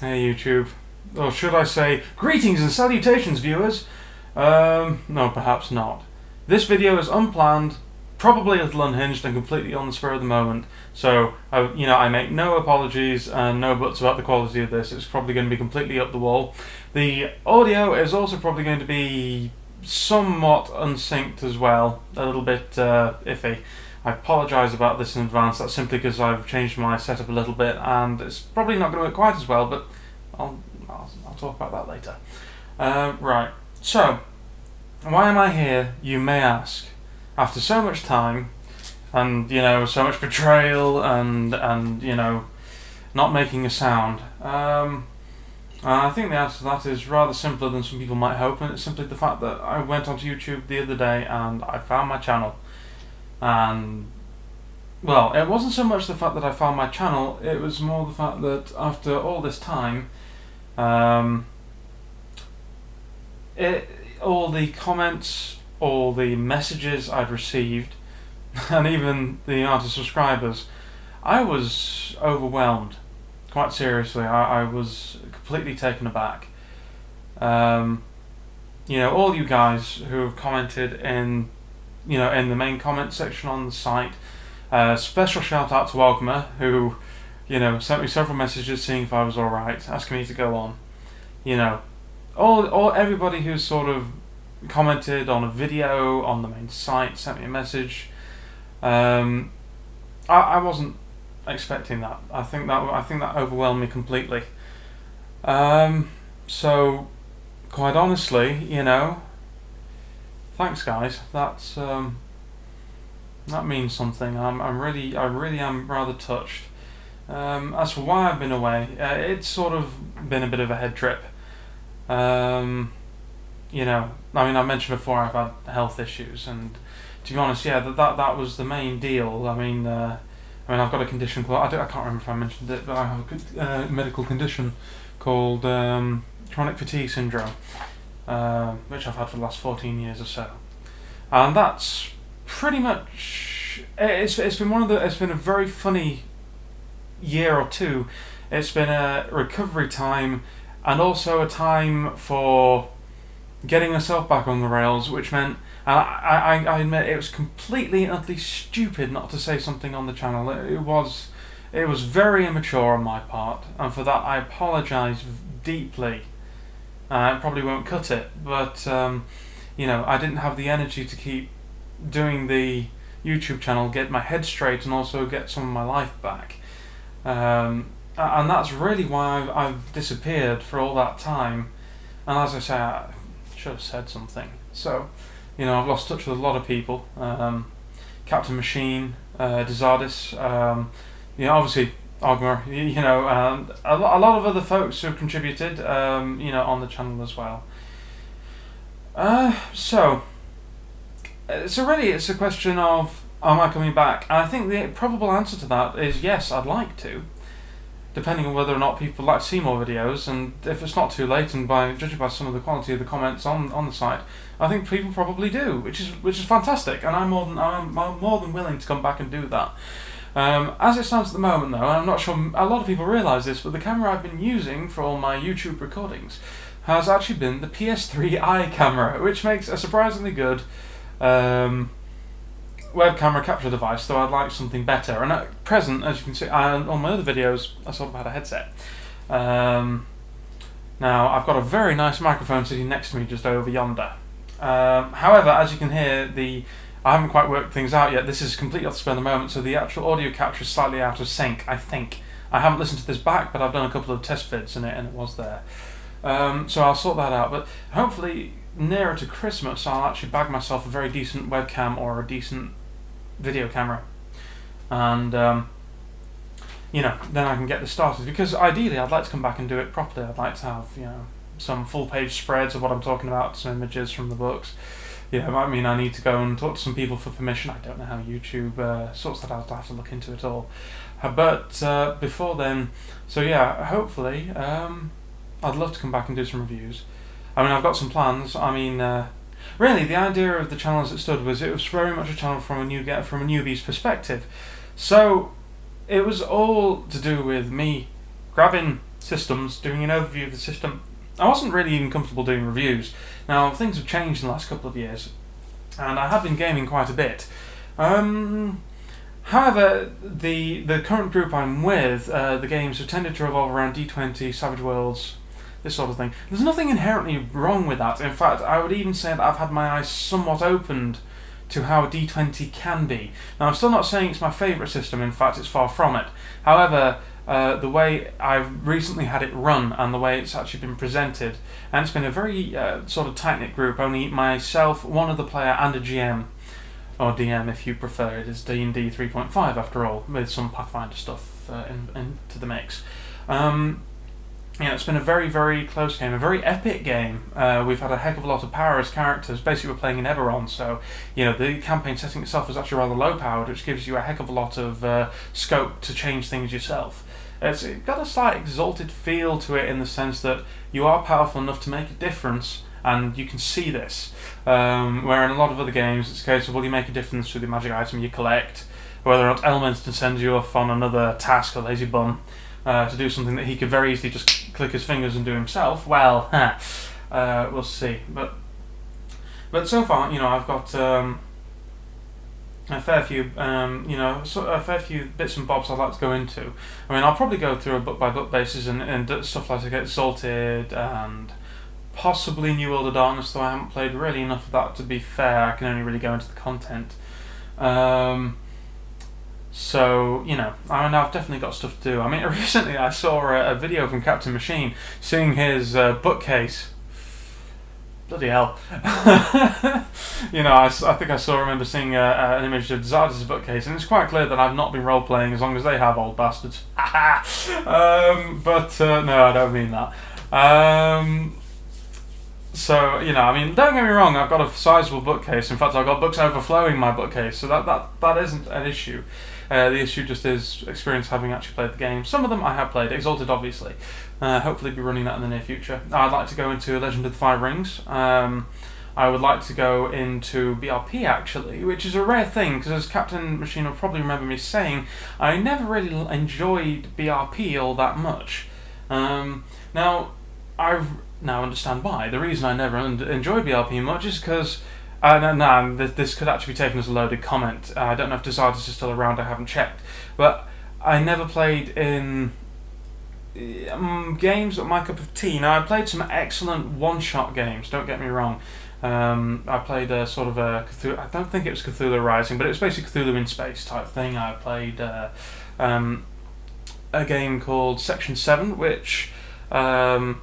Hey YouTube, or should I say, greetings and salutations viewers? No, perhaps not. This video is unplanned, probably a little unhinged and completely on the spur of the moment, so I make no apologies and no buts about the quality of this. It's probably going to be completely up the wall. The audio is also probably going to be somewhat unsynced as well, a little bit iffy. I apologise about this in advance. That's simply because I've changed my setup a little bit and it's probably not going to work quite as well, but I'll talk about that later. Right, so why am I here, you may ask, after so much time and so much betrayal and not making a sound? I think the answer to that is rather simpler than some people might hope, and it's simply the fact that I went onto YouTube the other day and I found my channel. And, well, it wasn't so much the fact that I found my channel, it was more the fact that after all this time, all the comments, all the messages I'd received, and even the amount of subscribers, I was overwhelmed. Quite seriously, I was completely taken aback. All you guys who have commented in the main comment section on the site. Special shout out to Ogma, who, sent me several messages seeing if I was alright, asking me to go on. Everybody who's sort of commented on a video on the main site sent me a message. I wasn't expecting that. I think that overwhelmed me completely. So, quite honestly, thanks guys. That means something. I really am rather touched. As for why I've been away, it's sort of been a bit of a head trip. I mentioned before I've had health issues, and to be honest, that was the main deal. I've got a condition called, I can't remember if I mentioned it, but I have a medical condition called chronic fatigue syndrome. Which I've had for the last 14 years or so, and that's pretty much. It's been a very funny year or two. It's been a recovery time, and also a time for getting myself back on the rails, which meant I admit it was completely and utterly stupid not to say something on the channel. It was very immature on my part, and for that I apologise deeply. I probably won't cut it, but I didn't have the energy to keep doing the YouTube channel, get my head straight, and also get some of my life back. And that's really why I've disappeared for all that time. And as I say, I should have said something. So, I've lost touch with a lot of people. Captain Machine, Desardis, obviously Ogma, and a lot of other folks who have contributed, on the channel as well. So really it's a question of, am I coming back? And I think the probable answer to that is yes, I'd like to, depending on whether or not people like to see more videos, and if it's not too late, and judging by some of the quality of the comments on the site, I think people probably do, which is fantastic, and I'm more than willing to come back and do that. As it stands at the moment, though, and I'm not sure a lot of people realise this, but the camera I've been using for all my YouTube recordings has actually been the PS3i camera, which makes a surprisingly good web camera capture device, though I'd like something better. And at present, as you can see, on my other videos, I sort of had a headset. Now, I've got a very nice microphone sitting next to me just over yonder. However, as you can hear, I haven't quite worked things out yet. This is completely off the spur of the moment, so the actual audio capture is slightly out of sync, I think. I haven't listened to this back, but I've done a couple of test vids in it, and it was there. So I'll sort that out, but hopefully nearer to Christmas I'll actually bag myself a very decent webcam or a decent video camera. And, then I can get this started, because ideally I'd like to come back and do it properly. I'd like to have, some full-page spreads of what I'm talking about, some images from the books. It might mean I need to go and talk to some people for permission. I don't know how YouTube sorts that out. I'll have to look into it all. But before then, hopefully, I'd love to come back and do some reviews. I've got some plans. Really, the idea of the channel as it stood was it was very much a channel from a newbie's perspective. So it was all to do with me grabbing systems, doing an overview of the system. I wasn't really even comfortable doing reviews. Now, things have changed in the last couple of years, and I have been gaming quite a bit. However, the current group I'm with, the games have tended to revolve around D20, Savage Worlds, this sort of thing. There's nothing inherently wrong with that. In fact, I would even say that I've had my eyes somewhat opened to how D20 can be. Now, I'm still not saying it's my favourite system, in fact, it's far from it. However, the way I've recently had it run and the way it's actually been presented, and it's been a very sort of tight-knit group, only myself, one other player, and a GM, or DM if you prefer. It is D&D 3.5 after all, with some Pathfinder stuff into the mix. It's been a very, very close game, a very epic game. We've had a heck of a lot of power as characters. Basically, we're playing in Eberron, so the campaign setting itself is actually rather low-powered, which gives you a heck of a lot of scope to change things yourself. It's got a slight exalted feel to it in the sense that you are powerful enough to make a difference, and you can see this. Where in a lot of other games, it's a case of, well, you make a difference through the magic item you collect, whether or not Elminster sends you off on another task, a lazy bum, to do something that he could very easily just click his fingers and do himself. Well, we'll see. But so far, I've got a fair few, a fair few bits and bobs I'd like to go into. I mean, I'll probably go through a book by book basis and stuff like Exalted and possibly New World of Darkness, though I haven't played really enough of that to be fair. I can only really go into the content. So, I've definitely got stuff to do. I mean, recently I saw a video from Captain Machine seeing his bookcase. Bloody hell. I think I remember seeing an image of Zardes' bookcase, and it's quite clear that I've not been role-playing as long as they have, old bastards. No, I don't mean that. So, don't get me wrong, I've got a sizable bookcase. In fact, I've got books overflowing my bookcase, so that isn't an issue. The issue just is experience having actually played the game. Some of them I have played, Exalted obviously. Hopefully be running that in the near future. I'd like to go into Legend of the Five Rings. I would like to go into BRP actually, which is a rare thing, because as Captain Machine will probably remember me saying, I never really enjoyed BRP all that much. Now understand why. The reason I never enjoyed BRP much is because this could actually be taken as a loaded comment. I don't know if Desardes is still around, I haven't checked. But I never played in games that my cup of tea. Now, I played some excellent one-shot games, don't get me wrong. I played a sort of a Cthulhu, I don't think it was Cthulhu Rising, but it was basically Cthulhu in Space type thing. I played a game called Section 7, which, an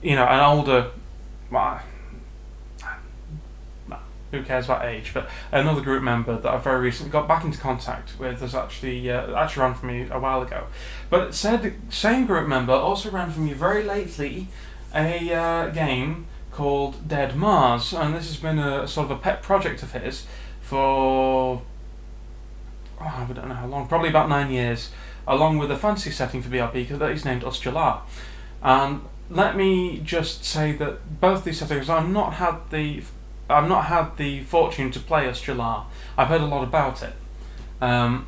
older... who cares about age, but another group member that I very recently got back into contact with has actually ran from me a while ago. But said the same group member also ran from me very lately a game called Dead Mars, and this has been a sort of a pet project of his for I don't know how long, probably about 9 years, along with a fantasy setting for BRP that he's named Ust'Jalar. And let me just say that both these settings I've not had the fortune to play Ust'Jalar. I've heard a lot about it, and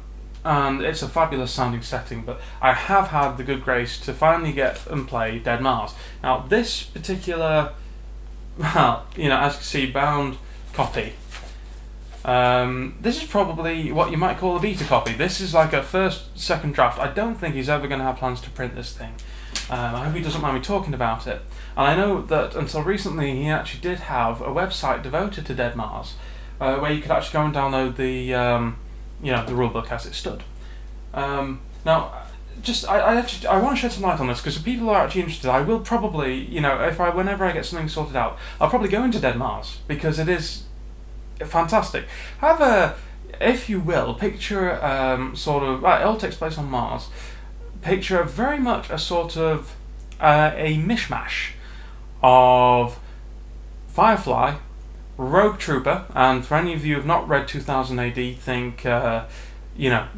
it's a fabulous sounding setting, but I have had the good grace to finally get and play Dead Mars. Now, this particular, as you can see, bound copy, this is probably what you might call a beta copy. This is like a second draft. I don't think he's ever going to have plans to print this thing. I hope he doesn't mind me talking about it. And I know that until recently he actually did have a website devoted to Dead Mars, where you could actually go and download the rulebook as it stood. Now, I want to shed some light on this, because if people are actually interested, I will probably, whenever I get something sorted out, I'll probably go into Dead Mars, because it is fantastic. However, if you will, picture it all takes place on Mars. Picture very much a sort of a mishmash of Firefly, Rogue Trooper, and for any of you who have not read 2000 AD, think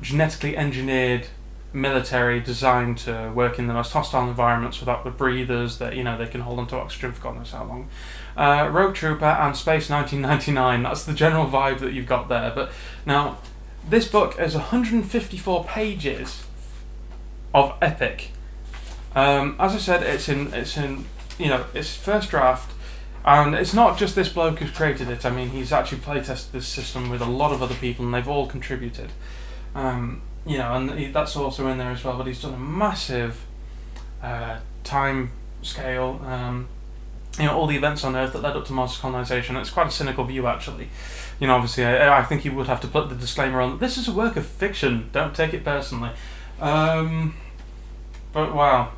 genetically engineered military designed to work in the most hostile environments without the breathers that they can hold onto oxygen for God knows how long. Rogue Trooper and Space 1999, that's the general vibe that you've got there. But now, this book is 154 pages of epic. As I said, it's in it's first draft, and it's not just this bloke who's created it. I mean, he's actually playtested this system with a lot of other people, and they've all contributed. That's also in there as well. But he's done a massive time scale. All the events on Earth that led up to Mars colonization. It's quite a cynical view, actually. Obviously, I think you would have to put the disclaimer on. This is a work of fiction. Don't take it personally. But wow.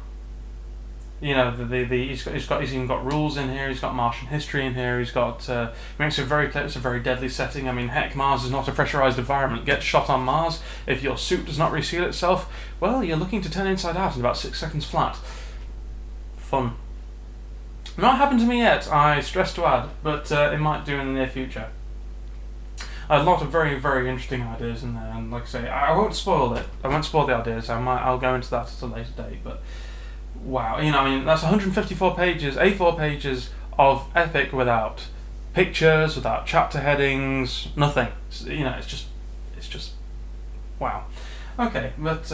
He's even got rules in here. He's got Martian history in here. He's got makes it very clear it's a very deadly setting. I mean, heck, Mars is not a pressurized environment. Get shot on Mars, if your suit does not reseal itself, well, you're looking to turn inside out in about 6 seconds flat. Fun. Not happened to me yet, I stress to add, but it might do in the near future. A lot of very, very interesting ideas in there, and like I say, I won't spoil it. I won't spoil the ideas. I'll go into that at a later date. But wow, that's 154 pages, A4 pages of epic without pictures, without chapter headings, nothing. It's just wow. Okay, but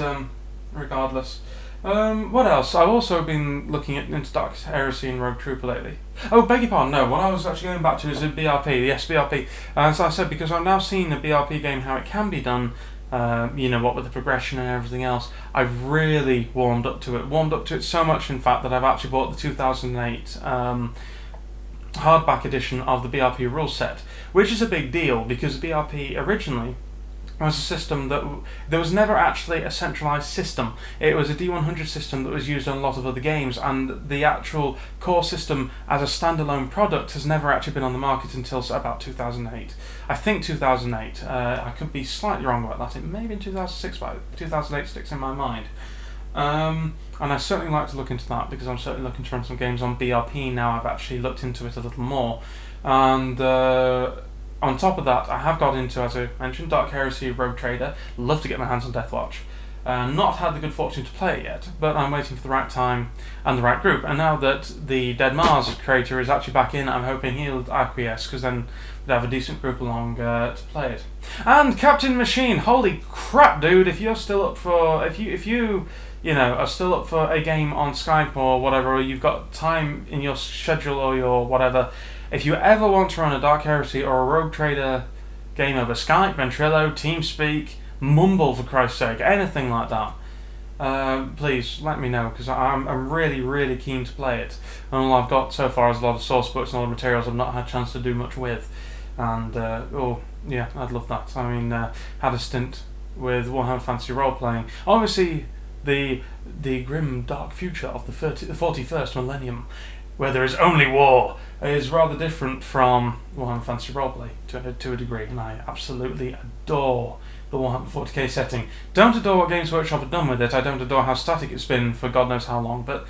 regardless. What else? I've also been looking into Dark Heresy and Rogue Trooper lately. Oh, beg your pardon, no, what I was actually going back to is the BRP, yes, BRP. As I said, because I've now seen the BRP game, how it can be done, what with the progression and everything else, I've really warmed up to it so much, in fact, that I've actually bought the 2008 hardback edition of the BRP rule set, which is a big deal, because the BRP originally was a system that there was never actually a centralized system. It was a D100 system that was used on a lot of other games, and the actual core system as a standalone product has never actually been on the market until about 2008. I think 2008. I could be slightly wrong about that. It may have been 2006, but 2008 sticks in my mind. And I certainly like to look into that, because I'm certainly looking to run some games on BRP now. I've actually looked into it a little more, and on top of that, I have got into, as I mentioned, Dark Heresy, Rogue Trader. Love to get my hands on Deathwatch. Not had the good fortune to play it yet, but I'm waiting for the right time and the right group. And now that the Dead Mars creator is actually back in, I'm hoping he'll acquiesce, because then we'll have a decent group along to play it. And Captain Machine, holy crap, dude! If you're still up for, if you are still up for a game on Skype or whatever, or you've got time in your schedule or your whatever. If you ever want to run a Dark Heresy or a Rogue Trader game over Skype, Ventrilo, TeamSpeak, Mumble for Christ's sake, anything like that, please let me know, because I'm really, really keen to play it. And all I've got so far is a lot of source books and a lot of materials I've not had a chance to do much with. And, I'd love that. I mean, had a stint with Warhammer Fantasy Role Playing. Obviously, the grim, dark future of the 41st millennium, where there is only war, is rather different from Warhammer Fantasy Roleplay to a degree, and I absolutely adore the Warhammer 40k setting. Don't adore what Games Workshop have done with it. I don't adore how static it's been for God knows how long, but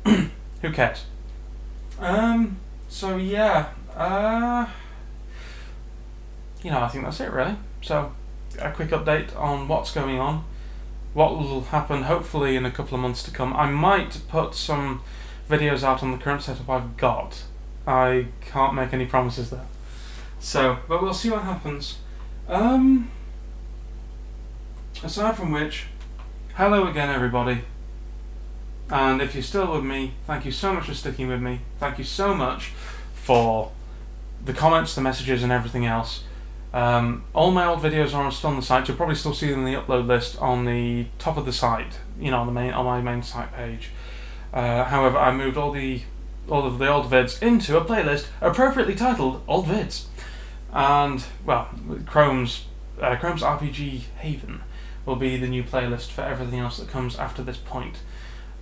who cares? I think that's it really. So, a quick update on what's going on, what will happen hopefully in a couple of months to come. I might put some videos out on the current setup I've got. I can't make any promises there. So, but we'll see what happens. Aside from which, hello again everybody. And if you're still with me, thank you so much for sticking with me. Thank you so much for the comments, the messages and everything else. All my old videos are still on the site. You'll probably still see them in the upload list on the top of the site, on my main site page. However, I moved all of the old vids into a playlist appropriately titled Old Vids. And, well, Chrome's RPG Haven will be the new playlist for everything else that comes after this point.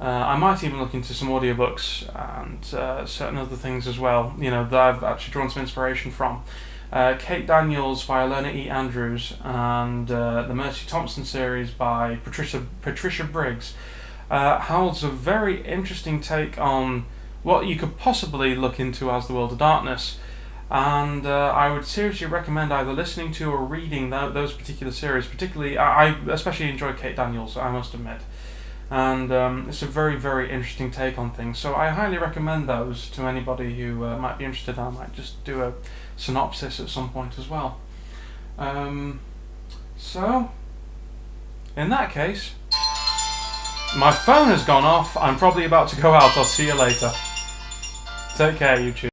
I might even look into some audiobooks and certain other things as well, that I've actually drawn some inspiration from. Kate Daniels by Alona E. Andrews, and the Mercy Thompson series by Patricia Briggs holds a very interesting take on what you could possibly look into as the world of darkness. And I would seriously recommend either listening to or reading those particular series. Particularly, I especially enjoy Kate Daniels, I must admit. And it's a very, very interesting take on things. So I highly recommend those to anybody who might be interested. I might just do a synopsis at some point as well. So, in that case, My phone has gone off. I'm probably about to go out. I'll see you later. Take care, YouTube.